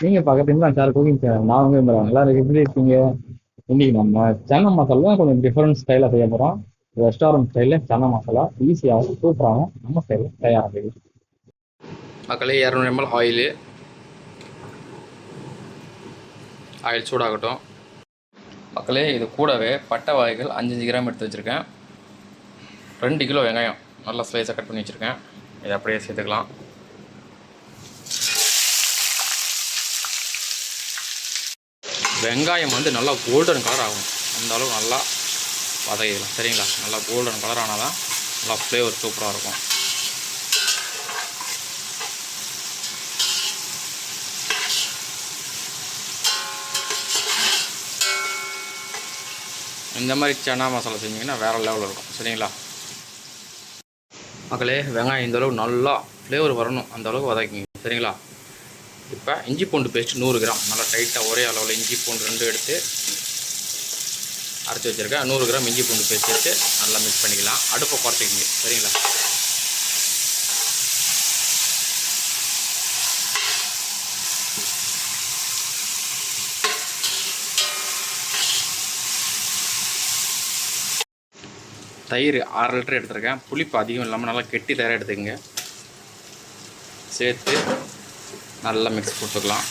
நீங்க பக்கத்துல sir cooking channel நான் எல்லாரும் எப்படி இருக்கீங்க? இன்னைக்கு நம்ம சன்னா மசாலா தான் கொஞ்சம் டிஃபரெண்ட் ஸ்டைல செய்ய போறோம். ரெஸ்டாரண்ட் ஸ்டைல்ல சன்னா மசாலா ஈஸியாகவும் சூப்பராகவும் நம்ம ஸ்டைல தயாராகுது. மக்களே 200 ml ஆயில் சூடாகட்டும். மக்களே இது கூடவே பட்டை வகைகள் 5 கிராம் எடுத்து வச்சுருக்கேன். 2 கிலோ வெங்காயம் நல்லா ஸ்லைஸாக கட் பண்ணி வச்சுருக்கேன். இதை அப்படியே சேர்த்துக்கலாம். வெங்காயம் வந்து நல்லா கோல்டன் கலர் ஆகும், அந்த அளவுக்கு நல்லா வதக்கிடலாம். சரிங்களா? நல்லா கோல்டன் கலர் ஆனால் தான் நல்லா ஃப்ளேவர் சூப்பராக இருக்கும். இந்த மாதிரி சன்னா மசாலா செஞ்சிங்கன்னா வேறு லெவலில் இருக்கும். சரிங்களா மக்களே? வெங்காயம் இந்தளவுக்கு நல்லா ஃப்ளேவர் வரணும், அந்த அளவுக்கு வதக்கிங்க. சரிங்களா? இப்போ இஞ்சி பூண்டு பேஸ்ட்டு 100 கிராம் நல்லா டைட்டாக ஒரே அளவில் இஞ்சி பூண்டு 2 எடுத்து அரைச்சி வச்சுருக்கேன். 100 கிராம் இஞ்சி பூண்டு பேஸ்ட் எடுத்து நல்லா மிக்ஸ் பண்ணிக்கலாம். அடுப்பை குறைச்சிக்கிங்க. சரிங்களா? தயிர் 1/2 லிட்டர் எடுத்துருக்கேன். புளிப்பு அதிகம் இல்லாமல் நல்லா கெட்டி தயிராக எடுத்துக்கங்க. சேர்த்து நல்லா மிக்ஸ் கொடுத்துக்கலாம்.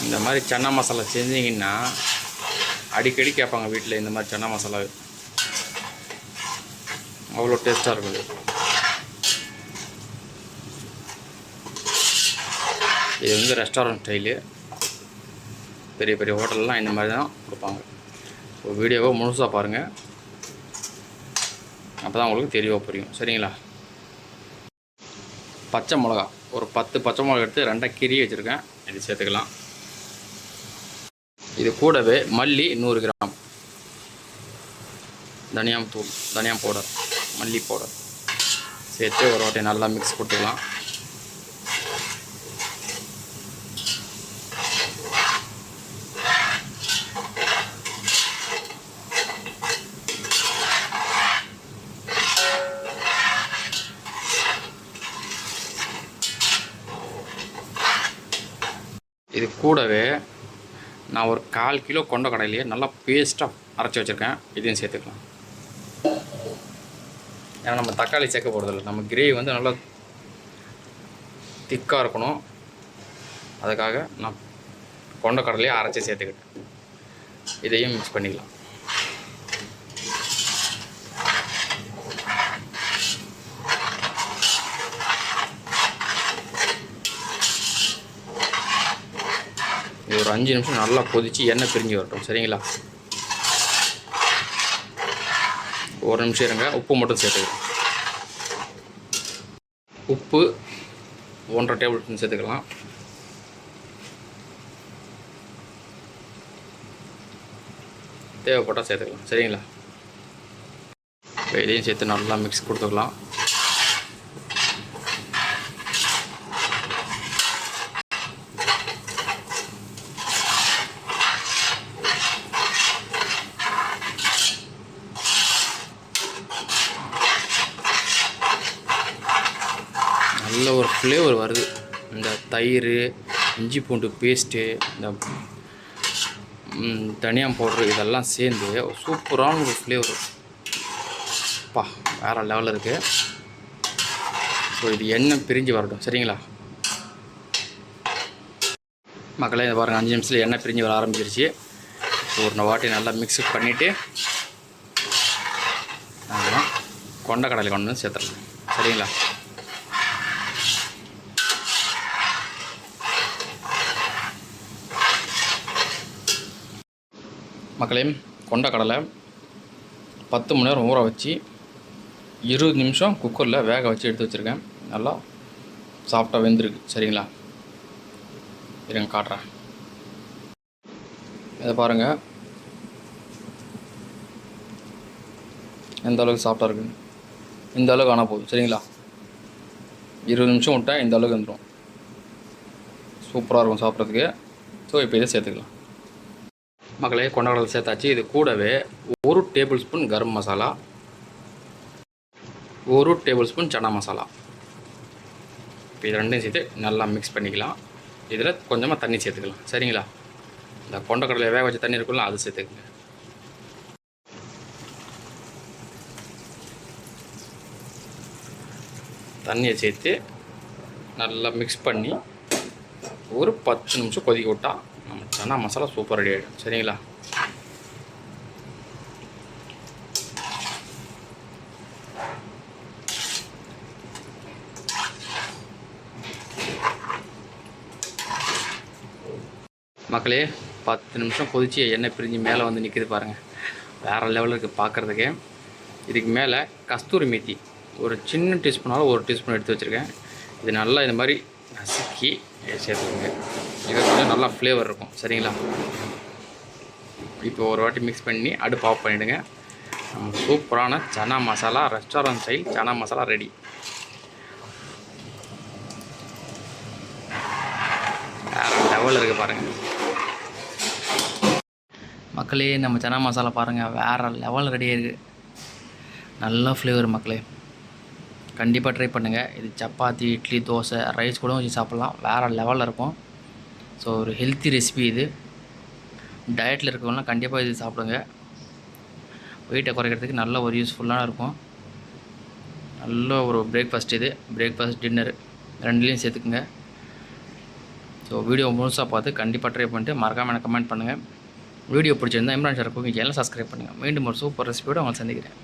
இந்த மாதிரி சன்னா மசாலா செஞ்சிங்கன்னா அடிக்கடி கேட்பாங்க வீட்டில். இந்த மாதிரி சன்னா மசாலா அவ்வளோ டேஸ்ட்டாக இருக்குது. இது வந்து ரெஸ்டாரண்ட் ஸ்டைலு. பெரிய பெரிய ஹோட்டல்லாம் இந்த மாதிரி தான் கொடுப்பாங்க. ஸோ வீடியோவை முழுசாக பாருங்கள், அப்போ தான் உங்களுக்கு தெளிவாக புரியும். சரிங்களா? பச்சை மிளகா ஒரு 10 பச்சை மிளகா எடுத்து 2 கீரி வச்சுருக்கேன். இது சேர்த்துக்கலாம். இது கூடவே மல்லி 100 கிராம், தனியாத்தூள் தனியா பவுடர், மல்லி பவுடர் சேர்த்து ஒரு வாட்டி நல்லா மிக்ஸ் கொடுத்துக்கலாம். இது கூடவே நான் ஒரு 1/4 கிலோ கொண்ட கடையிலேயே நல்லா பேஸ்ட்டாக அரைச்சி வச்சுருக்கேன். இதையும் சேர்த்துக்கலாம். ஏன்னா நம்ம தக்காளி சேர்க்க போகிறதில்ல, நம்ம கிரேவி வந்து நல்லா திக்காக இருக்கணும். அதுக்காக நான் கொண்ட கடலையே அரைச்சி சேர்த்துக்கிட்டேன். இதையும் மிக்ஸ் பண்ணிக்கலாம். இது ஒரு 5 நிமிஷம் நல்லா கொதித்து எண்ணெய் பிரிஞ்சு வரட்டும். சரிங்களா? ஒரு நிமிஷம் இருங்க. உப்பு மட்டும் சேர்த்துக்கலாம். உப்பு 1.5 டேபிள் ஸ்பூன் சேர்த்துக்கலாம். தேவைப்பட்டால் சேர்த்துக்கலாம். சரிங்களா? இதையும் சேர்த்து நல்லா மிக்ஸ் கொடுத்துக்கலாம். நல்ல ஒரு ஃப்ளேவர் வருது. இந்த தயிர், இஞ்சி பூண்டு பேஸ்ட்டு, இந்த தனியா பவுட்ரு இதெல்லாம் சேர்ந்து சூப்பரான ஒரு ஃப்ளேவர். பா வேறு லெவலில் இருக்குது. ஸோ இது எண்ணெய் பிரிஞ்சு வரட்டும். சரிங்களா மக்களே? இதை பாருங்கள், 5 நிமிஷத்தில் எண்ணெய் பிரிஞ்சு வர ஆரம்பிச்சிருச்சு. ஒரு வாட்டி நல்லா மிக்ஸ் பண்ணிவிட்டு அதெல்லாம் கொண்ட கடலை கொண்டு வந்து சேர்த்துடலாம். சரிங்களா? மக்களே, கொண்ட கடலை 10 மணி நேரம் ஊற வச்சு 20 நிமிஷம் குக்கரில் வேக வச்சு எடுத்து வச்சுருக்கேன். நல்லா சாஃப்டாக வெந்திருக்கு. சரிங்களா? இருங்க காட்டுறேன். இதை பாருங்கள் எந்த அளவுக்கு சாஃப்டாக இருக்குது. இந்த அளவுக்கு ஆனால் போதும். சரிங்களா? 20 நிமிஷம் விட்டால் இந்த அளவுக்கு வந்துடும். சூப்பராக இருக்கும் சாப்பிட்றதுக்கு. ஸோ இப்போ இதை சேர்த்துக்கலாம். மக்களே கொண்டக்கடலை சேர்த்தாச்சு. இது கூடவே 1 table spoon garam masala, 1 table spoon chana masala. இப்போ இது ரெண்டையும் சேர்த்து நல்லா மிக்ஸ் பண்ணிக்கலாம். இதில் கொஞ்சமாக தண்ணி சேர்த்துக்கலாம். சரிங்களா? இந்த கொண்டக்கடலை வேக வச்ச தண்ணி இருக்குல்ல, அது சேர்த்துக்குங்க. தண்ணியை சேர்த்து நல்லா மிக்ஸ் பண்ணி ஒரு 10 நிமிஷம் கொதிக்க விட்டால் நம்ம சன்னா மசாலா சூப்பர் ரெடி ஆகிடும். சரிங்களா? மக்களே 10 நிமிஷம் கொதித்து எண்ணெய் பிரிஞ்சு மேலே வந்து நிற்கிது பாருங்கள். வேறு லெவலில் இருக்குது பார்க்குறதுக்கு. இதுக்கு மேலே கஸ்தூரி மேத்தி ஒரு சின்ன டீஸ்பூனால் 1 டீஸ்பூன் எடுத்து வச்சுருக்கேன். இது நல்லா இந்த மாதிரி நசுக்கி சேர்த்துக்கோங்க. இது கொஞ்சம் நல்லா ஃப்ளேவர் இருக்கும். சரிங்களா? இப்போ ஒரு வாட்டி மிக்ஸ் பண்ணி அடுப்பு ஆஃப் பண்ணிவிடுங்க. நம்ம சூப்பரான chana masala, restaurant style chana masala ready. வேறு லெவலில் இருக்குது பாருங்கள் மக்களே. நம்ம சன்னா மசாலா பாருங்கள், வேறு லெவல் ரெடியாக இருக்குது. நல்ல ஃப்ளேவர் மக்களே. கண்டிப்பாக ட்ரை பண்ணுங்கள். இது சப்பாத்தி, இட்லி, தோசை, ரைஸ் கூட வச்சு சாப்பிட்லாம். வேறு லெவலில் இருக்கும். ஸோ ஒரு ஹெல்த்தி ரெசிபி இது. டயட்டில் இருக்கவங்களாம் கண்டிப்பாக இது சாப்பிடுங்க. வெயிட்டை குறைக்கிறதுக்கு நல்ல ஒரு யூஸ்ஃபுல்லாக இருக்கும். நல்ல ஒரு பிரேக்ஃபாஸ்ட் இது. பிரேக்ஃபாஸ்ட், டின்னர் ரெண்டுலேயும் சேர்த்துக்குங்க. ஸோ வீடியோ முழுசாக பார்த்து கண்டிப்பாக ட்ரை பண்ணிட்டு மறக்காமல் எனக்கு கமெண்ட் பண்ணுங்கள். வீடியோ பிடிச்சிருந்தால் இம்ரான் சார் குக்கிங் சேனலை சப்ஸ்கிரைப் பண்ணுங்கள். மீண்டும் ஒரு சூப்பர் ரெசிபியோடு உங்களை சந்திக்கிறேன்.